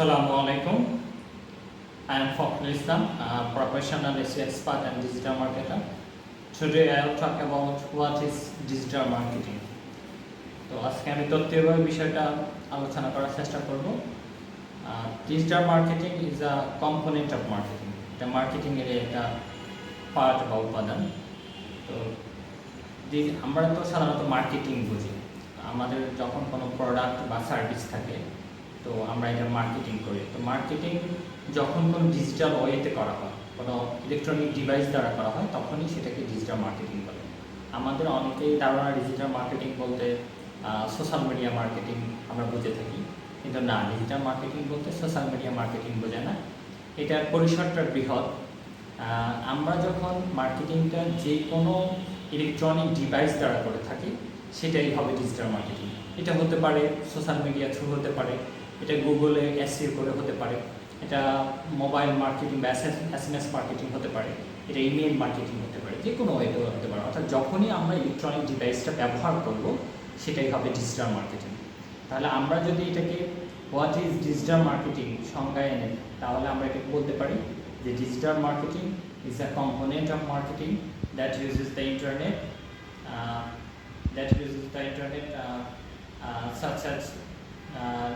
Assalamualaikum. I am Fakhrul Islam, a professional SEO expert and digital marketer. Today I will talk about what is digital marketing. তো আজকে আমি তথ্যের বিষয়টা আলোচনা করার চেষ্টা করব। Digital marketing is a component of marketing. এটা মার্কেটিং এর একটা পার্ট বা উপাদান। তো আমরা তো সাধারণত মার্কেটিং বুঝি, আমাদের যখন কোনো প্রোডাক্ট বা সার্ভিস থাকে তো আমরা এটা মার্কেটিং করি। তো মার্কেটিং যখন কোনো ডিজিটাল ওয়েতে করা হয়, কোনো ইলেকট্রনিক ডিভাইস দ্বারা করা হয়, তখনই সেটাকে ডিজিটাল মার্কেটিং বলে। আমাদের অনেকেই ধারণা ডিজিটাল মার্কেটিং বলতে সোশ্যাল মিডিয়া মার্কেটিং আমরা বুঝে থাকি, কিন্তু না, ডিজিটাল মার্কেটিং বলতে সোশ্যাল মিডিয়া মার্কেটিং বোঝে না, এটার পরিসরটা বৃহৎ। আমরা যখন মার্কেটিংটা যে কোনো ইলেকট্রনিক ডিভাইস দ্বারা করে থাকি সেটাই হবে ডিজিটাল মার্কেটিং। এটা হতে পারে সোশ্যাল মিডিয়া থ্রু, হতে পারে এটা গুগলে এসইও করে, হতে পারে এটা মোবাইল মার্কেটিং বা এসএমএস মার্কেটিং হতে পারে, এটা ইমেল মার্কেটিং হতে পারে, যে কোনো ওয়েতে হতে পারে। অর্থাৎ যখনই আমরা ইলেকট্রনিক ডিভাইসটা ব্যবহার করব সেটাই হবে ডিজিটাল মার্কেটিং। তাহলে আমরা যদি এটাকে হোয়াট ইজ ডিজিটাল মার্কেটিং সংজ্ঞায় এনে, তাহলে আমরা এটাকে বলতে পারি যে digital marketing is a component of marketing that uses the internet such as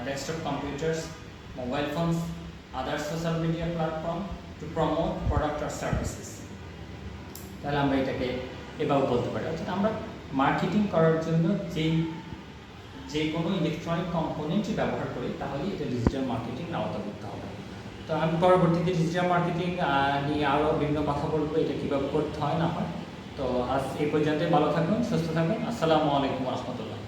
desktop computers, mobile phones, other social media platform to promote product or services. তাহলে আমরা এটাকে এভাবে বলতে পারি। অর্থাৎ আমরা মার্কেটিং করার জন্য যে কোনো ইলেকট্রনিক কম্পোনেন্ট ব্যবহার করি তাহলে এটা ডিজিটাল মার্কেটিং আওতাভুক্ত হবে। তো আমি পরবর্তীতে ডিজিটাল মার্কেটিং নিয়ে আরও বিভিন্ন কথা বলবো, এটা কীভাবে করতে হয় না হয়। তো আজ এই পর্যন্তই, ভালো থাকুন, সুস্থ থাকুন। আসসালামু আলাইকুম রহমতুল্লাহ।